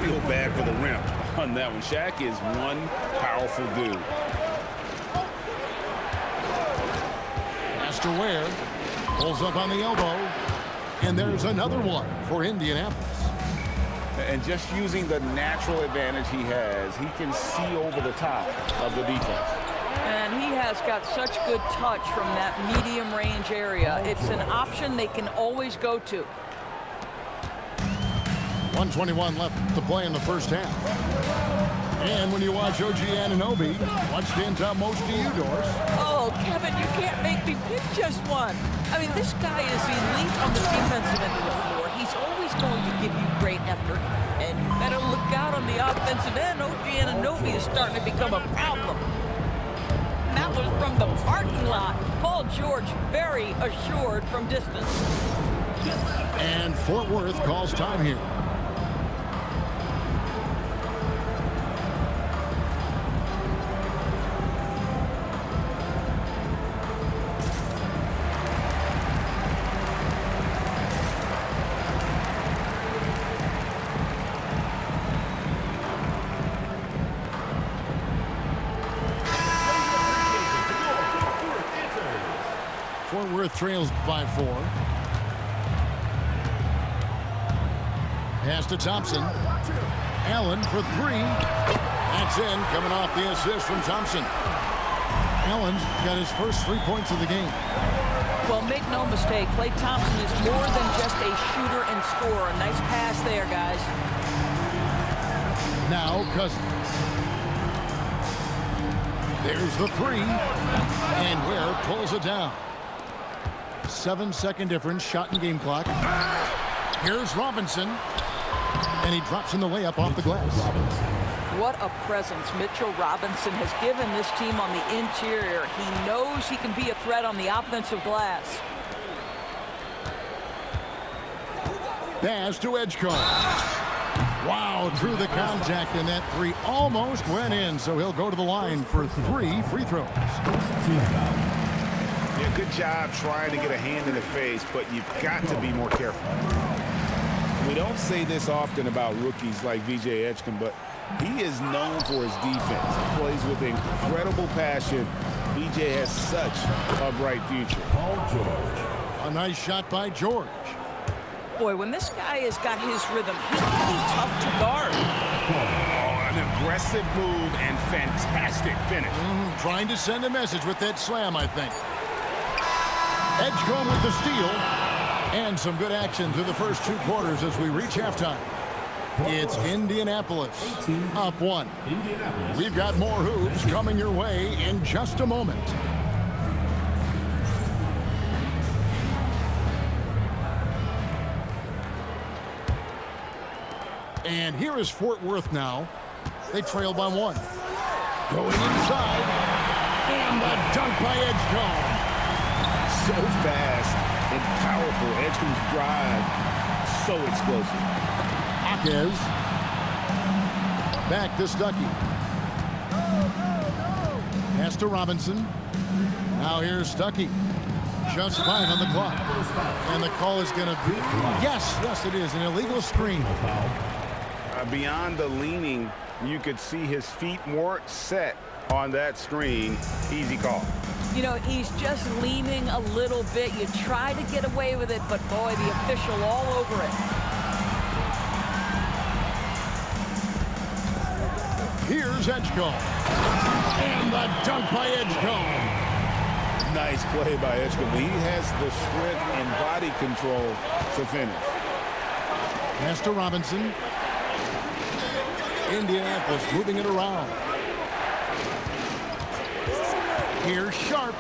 feel bad for the rim on that one. Shaq is one powerful dude. Pass to Ware. Pulls up on the elbow. And there's another one for Indianapolis. And just using the natural advantage he has, he can see over the top of the defense. And he has got such good touch from that medium range area. It's an option they can always go to. 1:21 left to play in the first half. And when you watch OG Anunoby, what stands out most to you, Doris? Oh, Kevin, you can't make me pick just one. I mean, this guy is elite on the defensive end of the floor. He's always going to give you great effort. And you better look out on the offensive end. OG Anunoby is starting to become a problem. And that was from the parking lot. Paul George very assured from distance. And Fort Worth calls time here. Fort Worth trails by 4. Pass to Thompson. Allen for 3. That's in, coming off the assist from Thompson. Allen's got his first 3 points of the game. Well, make no mistake, Klay Thompson is more than just a shooter and scorer. A nice pass there, guys. Now Cousins. There's the 3. And Ware pulls it down. 7-second difference, shot and game clock. Here's Robinson. And he drops in the layup off the glass. What a presence Mitchell Robinson has given this team on the interior. He knows he can be a threat on the offensive glass. Pass to Edgecombe. Wow, through the contact, and that 3 almost went in, so he'll go to the line for 3 free throws. Yeah, good job trying to get a hand in the face, but you've got to be more careful. We don't say this often about rookies like VJ Edgecombe, but he is known for his defense. He plays with incredible passion. VJ has such a bright future. A nice shot by George. Boy, when this guy has got his rhythm, he can be tough to guard. Oh, an aggressive move and fantastic finish. Trying to send a message with that slam, I think. Edgecombe with the steal. And some good action through the first 2 quarters as we reach halftime. It's Indianapolis up 1. We've got more hoops coming your way in just a moment. And here is Fort Worth now. They trail by 1. Going inside. And the dunk by Edgecombe. So fast and powerful. Edgecombe's drive, so explosive. Akez. Back to Stuckey. Pass to Robinson. Now here's Stuckey. Just 5 on the clock. And the call is going to be, yes, it is, an illegal screen. Beyond the leaning, you could see his feet weren't set on that screen. Easy call. You know, he's just leaning a little bit. You try to get away with it, but boy, the official all over it. Here's Edgecombe. And the dunk by Edgecombe. Nice play by Edgecombe. He has the strength and body control to finish. Pass to Robinson. Indianapolis moving it around. Here's Sharp.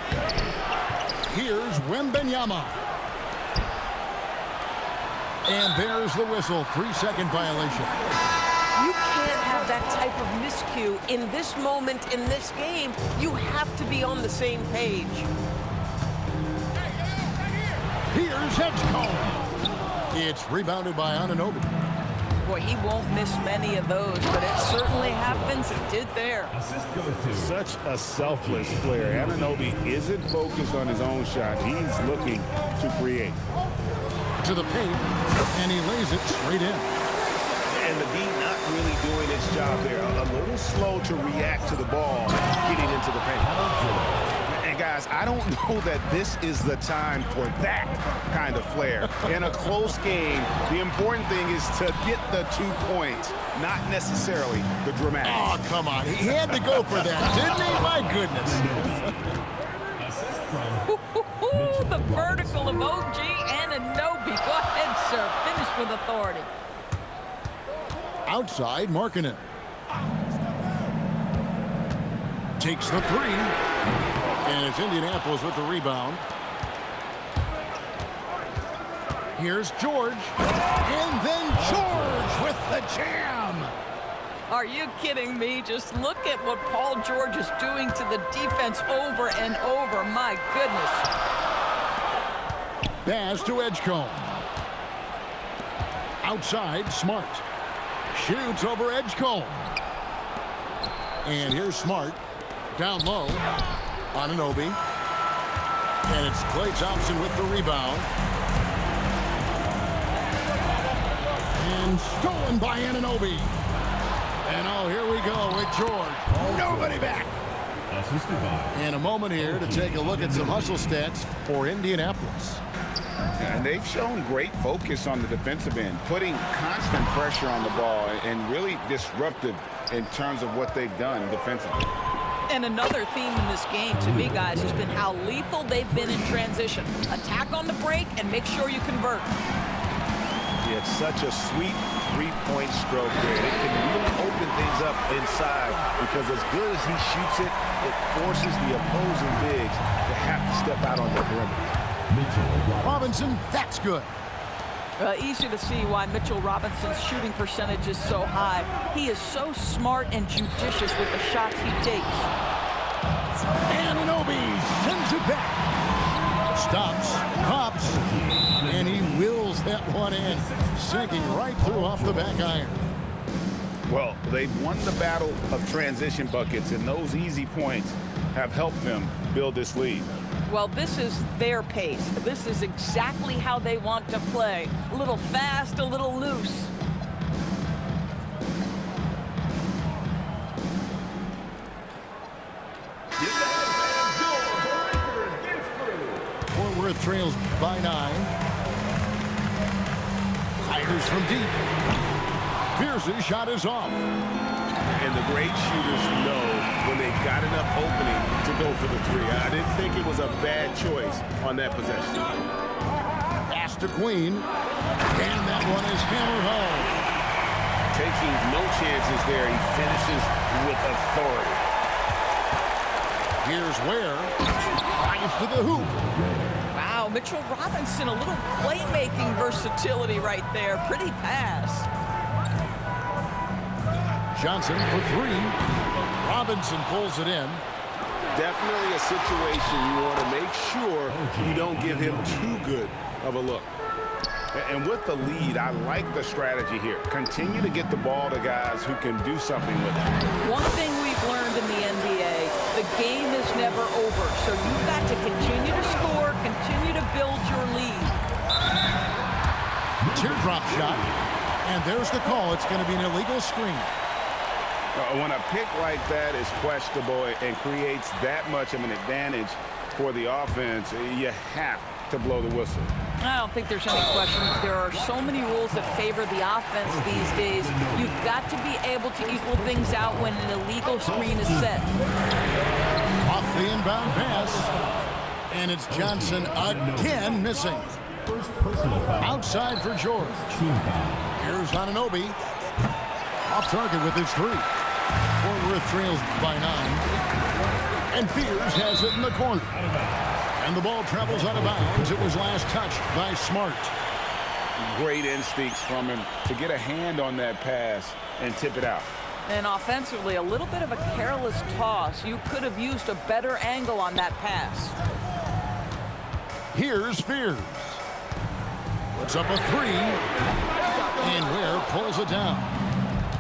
Here's Wembanyama. And there's the whistle. 3-second violation. You can't have that type of miscue in this moment, in this game. You have to be on the same page. Here's Edgecombe. It's rebounded by Anunoby. Boy, he won't miss many of those, but it certainly happens. It did there. Such a selfless player. Anunoby isn't focused on his own shot. He's looking to create. To the paint, and he lays it straight in. And the D not job there. A little slow to react to the ball getting into the paint. And guys, I don't know that this is the time for that kind of flair. In a close game, the important thing is to get the 2 points, not necessarily the dramatics. Oh, come on. He had to go for that, didn't he? My goodness. The vertical of OG Anunoby. Go ahead, sir. Finish with authority. Outside, Markkanen. Takes the three. And it's Indianapolis with the rebound. Here's George. And then George with the jam. Are you kidding me? Just look at what Paul George is doing to the defense over and over. My goodness. Pass to Edgecombe. Outside, Smart. Shoots over Edgecombe. And here's Smart. Down low. Anunoby. And it's Klay Thompson with the rebound. And stolen by Anunoby. And oh, here we go with George. Nobody back. And a moment here to take a look at some hustle stats for Indianapolis. And they've shown great focus on the defensive end, putting constant pressure on the ball and really disruptive in terms of what they've done defensively. And another theme in this game, to me, guys, has been how lethal they've been in transition. Attack on the break and make sure you convert. Yeah, it's such a sweet three-point stroke there. It can really open things up inside because as good as he shoots it, it forces the opposing bigs to have to step out on the perimeter. Robinson, that's good. Easy to see why Mitchell Robinson's shooting percentage is so high. He is so smart and judicious with the shots he takes. Anunoby sends it back. Stops, pops, and he wills that one in, sinking right through off the back iron. Well, they've won the battle of transition buckets, and those easy points have helped them build this lead. Well, this is their pace. This is exactly how they want to play. A little fast, a little loose. Fort Worth trails by 9. Fires from deep. Pierce's shot is off. And the great shooters know when they've got enough opening to go for the three. I didn't think it was a bad choice on that possession. Pass to Queen. And that one is hammered home. Taking no chances there. He finishes with authority. Here's Ware. Drives to the hoop. Wow, Mitchell Robinson, a little playmaking versatility right there. Pretty pass. Johnson for three. Robinson pulls it in. Definitely a situation you want to make sure you don't give him too good of a look. And with the lead, I like the strategy here. Continue to get the ball to guys who can do something with it. One thing we've learned in the NBA, the game is never over. So you've got to continue to score, continue to build your lead. Teardrop shot. And there's the call. It's going to be an illegal screen. When a pick like that is questionable and creates that much of an advantage for the offense, you have to blow the whistle. I don't think there's any question. There are so many rules that favor the offense these days. You've got to be able to equal things out when an illegal screen is set. Off the inbound pass. And it's Johnson again missing. Outside for George. Here's Anunoby. Off target with his three. Fort Worth trails by 9. And Fears has it in the corner. And the ball travels out of bounds. It was last touched by Smart. Great instincts from him to get a hand on that pass and tip it out. And offensively, a little bit of a careless toss. You could have used a better angle on that pass. Here's Fears. Puts up a three. And Ware pulls it down.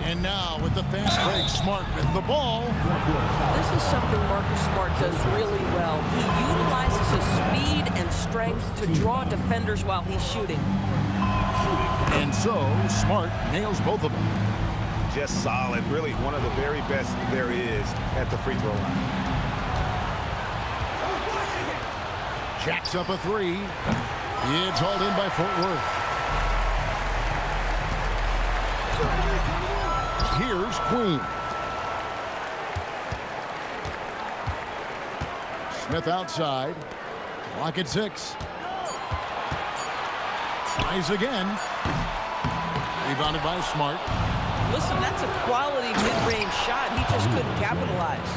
And now with the fast break, Smart with the ball. This is something Marcus Smart does really well. He utilizes his speed and strength to draw defenders while he's shooting. And so, Smart nails both of them. just solid. Really one of the very best there is at the free throw line. Jacks up a three. It's hauled in by Fort Worth. Here's Queen. Smith outside. Clock at 6. Tries again. Rebounded by Smart. Listen, that's a quality mid-range shot. He just couldn't capitalize.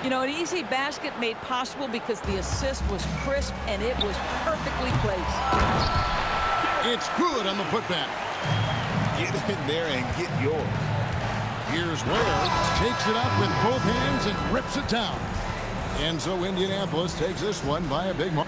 You know, an easy basket made possible because the assist was crisp and it was perfectly placed. It's good on the putback. Get in there and get yours. Here's Ware. Takes it up with both hands and rips it down. And so Indianapolis takes this one by a big mark.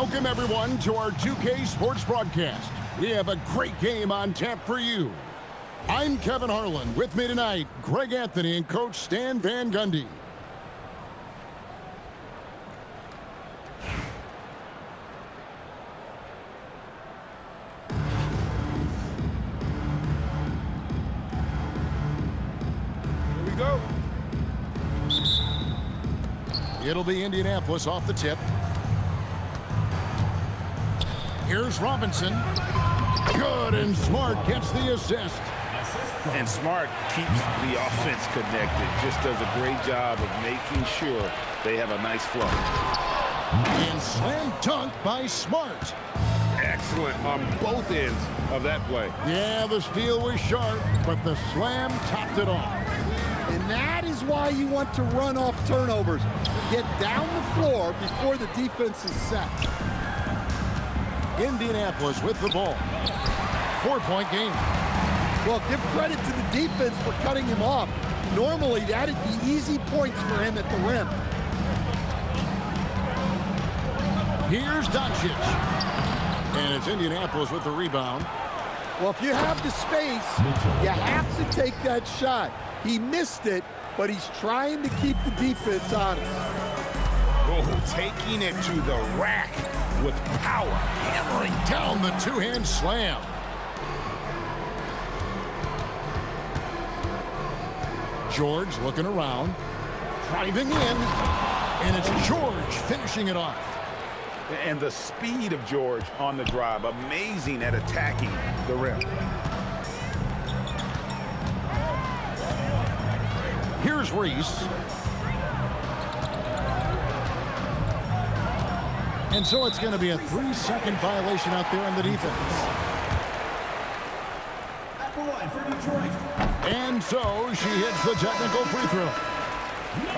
Welcome, everyone, to our 2K Sports broadcast. We have a great game on tap for you. I'm Kevin Harlan. With me tonight, Greg Anthony and Coach Stan Van Gundy. go. It'll be Indianapolis off the tip. Here's Robinson. Good, and Smart gets the assist. And Smart keeps the offense connected. Just does a great job of making sure they have a nice flow. And slam dunk by Smart. Excellent on both ends of that play. Yeah, the steal was sharp, but the slam topped it off. And that is why you want to run off turnovers. Get down the floor before the defense is set. Indianapolis with the ball. 4-point game. Well, give credit to the defense for cutting him off. Normally, that'd be easy points for him at the rim. Here's Doncic. And it's Indianapolis with the rebound. Well, if you have the space, you have to take that shot. He missed it, but he's trying to keep the defense honest. Oh, taking it to the rack with power. Hammering down the two-hand slam. George looking around, driving in, and it's George finishing it off. And the speed of George on the drive, amazing at attacking the rim. Here's Reese. And so it's going to be a 3-second violation out there on the defense. And so she hits the technical free throw.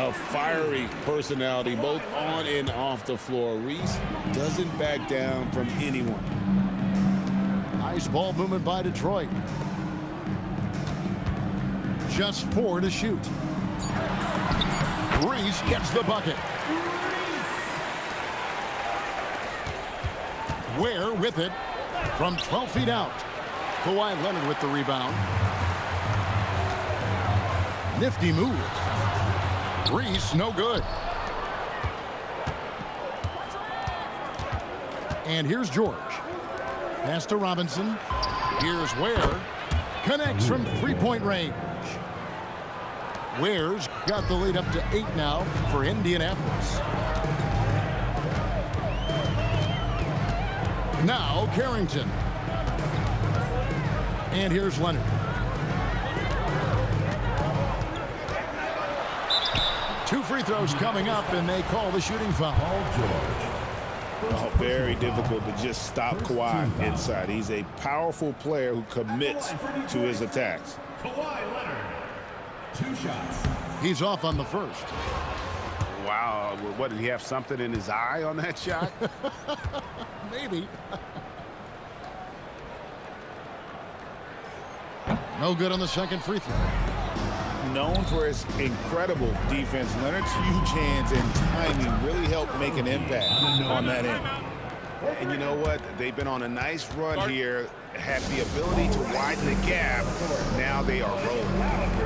A fiery personality both on and off the floor. Reese doesn't back down from anyone. Nice ball movement by Detroit. Just 4 to shoot. Reese gets the bucket. Ware with it from 12 feet out. Kawhi Leonard with the rebound. Nifty move. Reese, no good. And here's George. Pass to Robinson. Here's Ware. Connects from three-point range. Ware's got the lead up to 8 now for Indianapolis. Now Carrington. And here's Leonard. Two free throws coming up, and they call the shooting foul. Oh, very difficult to just stop Kawhi inside. He's a powerful player who commits to his attacks. Kawhi Leonard, 2 shots. He's off on the first. Wow, what, did he have something in his eye on that shot? Maybe. No good on the second free throw. Known for his incredible defense, Leonard's huge hands and timing really helped make an impact on that end. And you know what? They've been on a nice run here, had the ability to widen the gap. Now they are rolling.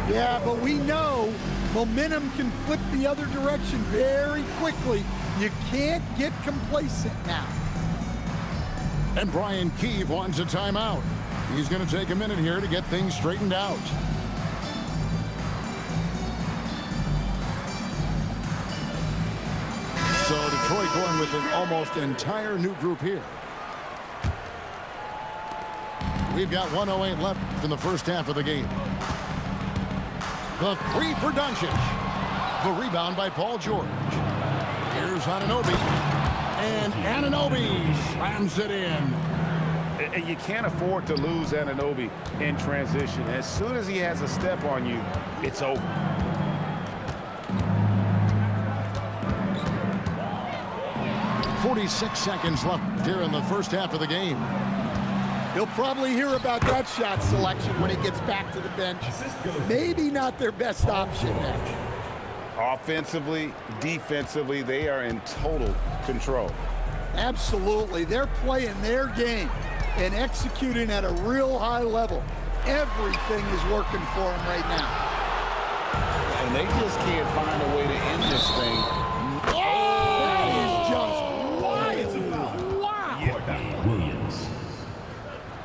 Yeah, but we know momentum can flip the other direction very quickly. You can't get complacent now. And Brian Keefe wants a timeout. He's going to take a minute here to get things straightened out. So Detroit going with an almost entire new group here. We've got 1:08 left in the first half of the game. The three for Doncic. The rebound by Paul George. Here's Anunoby. And Anunoby slams it in. And you can't afford to lose Anunoby in transition. As soon as he has a step on you, it's over. .46 seconds left here in the first half of the game. He'll probably hear about that shot selection when he gets back to the bench. Maybe not their best option now. Offensively, defensively, they are in total control. Absolutely. They're playing their game and executing at a real high level. Everything is working for them right now. And they just can't find a way to end this thing. That is just wild. Wow. Yeah. Williams.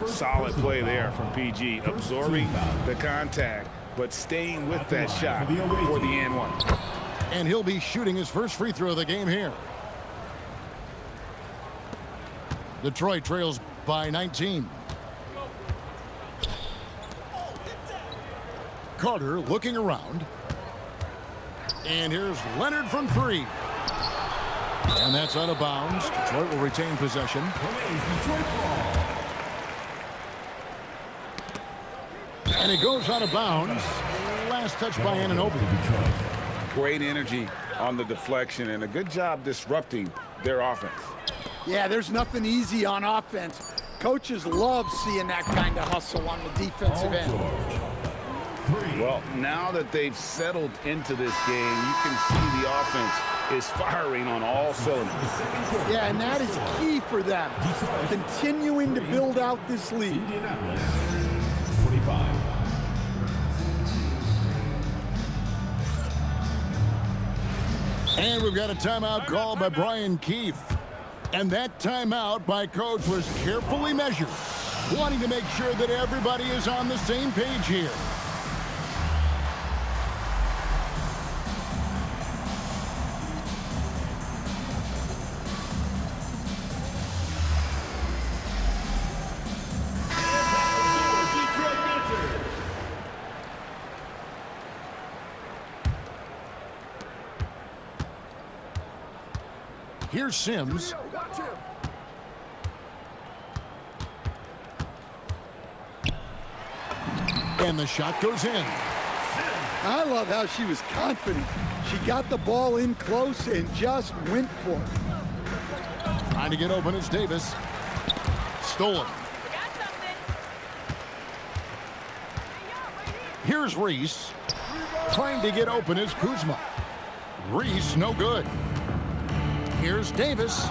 Solid play there from PG, absorbing the contact but staying with that shot for the and one. And he'll be shooting his first free throw of the game here. Detroit trails by 19. Carter looking around. And here's Leonard from three. And that's out of bounds. Detroit will retain possession. And it goes out of bounds. Last touch by Anunoby. Great energy on the deflection and a good job disrupting their offense. Yeah, there's nothing easy on offense. Coaches love seeing that kind of hustle on the defensive end. Well, now that they've settled into this game, you can see the offense is firing on all cylinders. Yeah, and that is key for them, continuing to build out this lead. 25. And we've got a timeout called by Brian Keefe. And that timeout by Coach was carefully measured, wanting to make sure that everybody is on the same page here. Here's Sims. And the shot goes in. I love how she was confident. She got the ball in close and just went for it. Trying to get open is Davis. Stolen. Here's Reese. Trying to get open is Kuzma. Reese, no good. Here's Davis,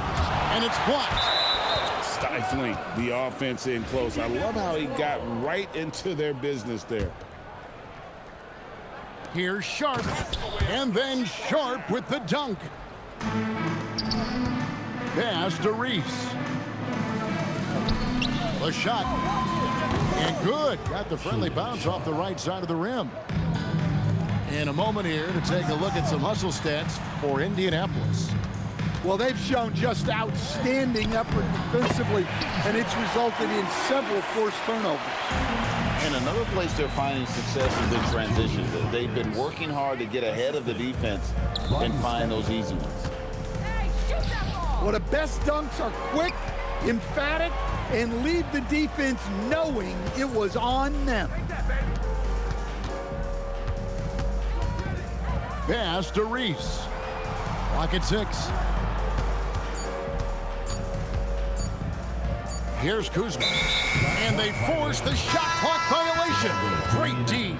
and it's blocked. Stifling the offense in close. I love how he got right into their business there. Here's Sharp, and then Sharp with the dunk. Pass to Reese. The shot, and good. Got the friendly bounce off the right side of the rim. In a moment here to take a look at some hustle stats for Indianapolis. Well, they've shown just outstanding effort defensively, and it's resulted in several forced turnovers. And another place they're finding success is in transition. They've been working hard to get ahead of the defense and find those easy ones. Well, the best dunks are quick, emphatic, and leave the defense knowing it was on them. Pass to Reese. Clock at 6. Here's Kuzma. And they force the shot clock violation. Great D.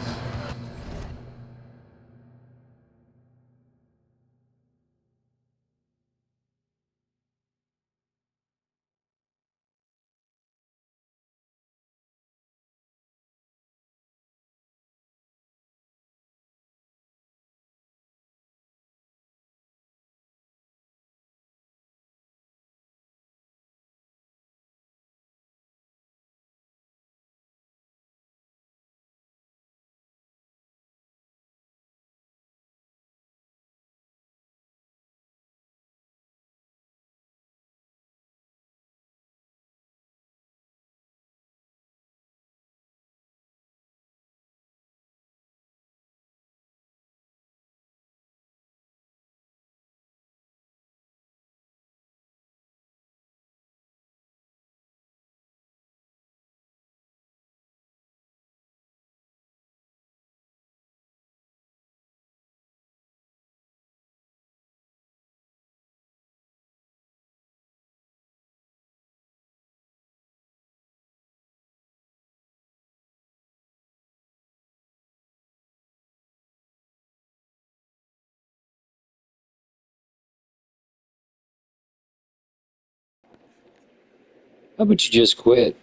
How about you just quit?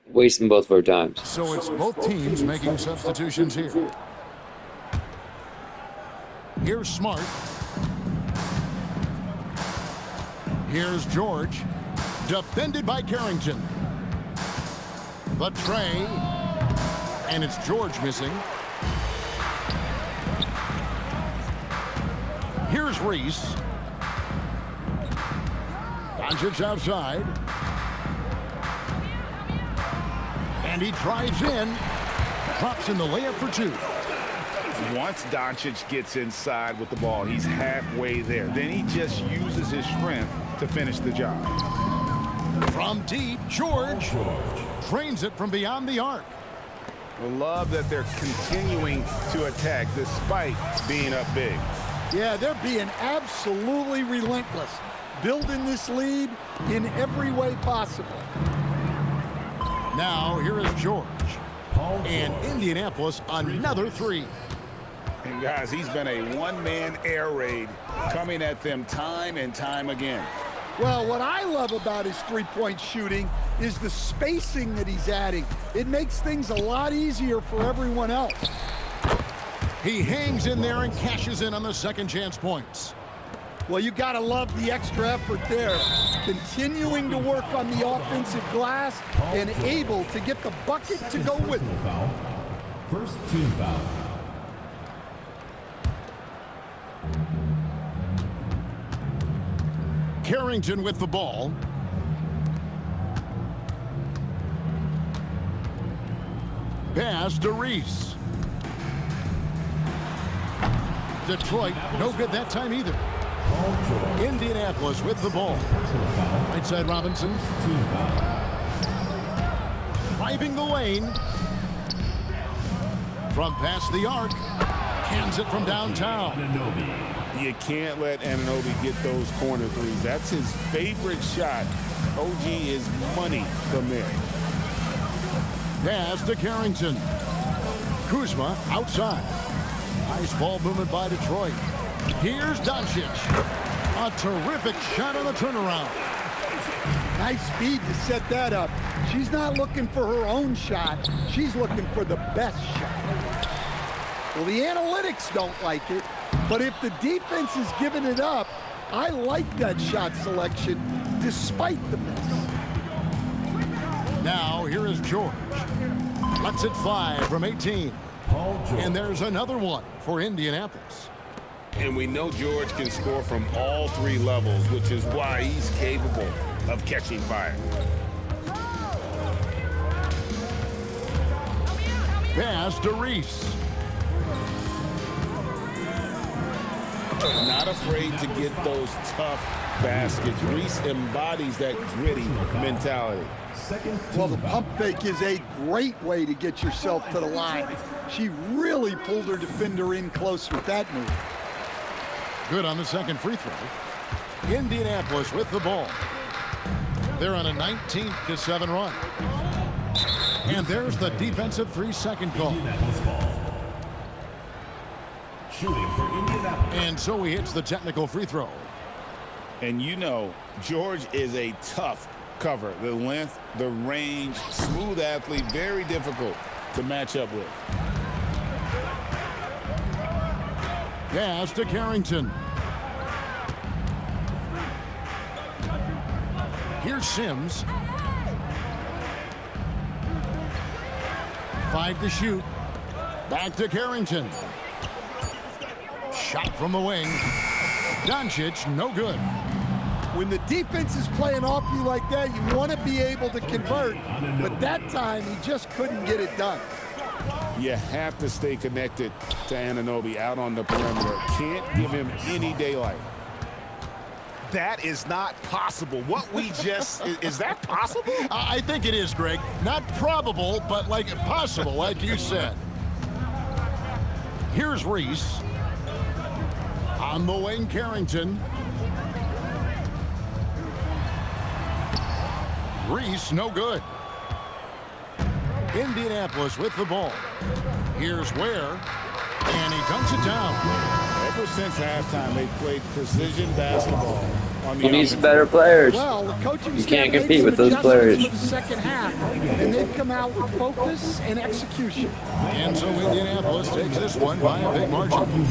Wasting both of our times. So it's both teams making substitutions here. Here's Smart. Here's George. Defended by Carrington. The tray. And it's George missing. Here's Reese. Doncic outside. And he drives in. Drops in the layup for two. Once Doncic gets inside with the ball, he's halfway there. Then he just uses his strength to finish the job. From deep, George drains it from beyond the arc. I love that they're continuing to attack despite being up big. Yeah, they're being absolutely relentless, building this lead in every way possible. Now, here is George. And Indianapolis, another three. And guys, he's been a one-man air raid coming at them time and time again. Well, what I love about his three-point shooting is the spacing that he's adding. It makes things a lot easier for everyone else. He hangs in there and cashes in on the second chance points. Well, you got to love the extra effort there. Continuing to work on the offensive glass and able to get the bucket to go with it. First team foul. Carrington with the ball. Pass to Reese. Detroit, no good that time either. Indianapolis with the ball. Right side Robinson. Driving the lane. From past the arc. Cans it from downtown. You can't let Anunoby get those corner threes. That's his favorite shot. OG is money from there. Pass to Carrington. Kuzma outside. Nice ball movement by Detroit. Here's Doncic. A terrific shot on the turnaround. Nice speed to set that up. She's not looking for her own shot. She's looking for the best shot. Well, the analytics don't like it, but if the defense is giving it up, I like that shot selection despite the miss. Now, here is George. Lets it fly from 18. And there's another one for Indianapolis. And we know George can score from all three levels, which is why he's capable of catching fire. Pass to Reese. Not afraid to get those tough baskets. Reese embodies that gritty mentality. Well, the pump fake is a great way to get yourself to the line. She really pulled her defender in close with that move. Good on the second free throw. Indianapolis with the ball. They're on a 19-7 run. And there's the defensive 3-second call. Shooting for Indianapolis. And so he hits the technical free throw. And you know, George is a tough cover. The length, the range, smooth athlete, very difficult to match up with. Pass to Carrington. Here's Sims. 5 to shoot. Back to Carrington. Shot from the wing. Doncic, no good. When the defense is playing off you like that, you want to be able to convert. But that time, he just couldn't get it done. You have to stay connected to Anunoby out on the perimeter. Can't give him any daylight. That is not possible. What we just, is that possible? I think it is, Greg. Not probable, but like possible, like you said. Here's Reese. On the wing, Carrington. Reese, no good. Indianapolis with the ball. Here's Ware, and he dunks it down. Ever since halftime, they've played precision basketball on the He needs offensive better end. players. Well, the coaching You staff can't made compete some with those adjustments players. for the second half, and they've come out with focus and execution. And so Indianapolis takes this one by a big margin.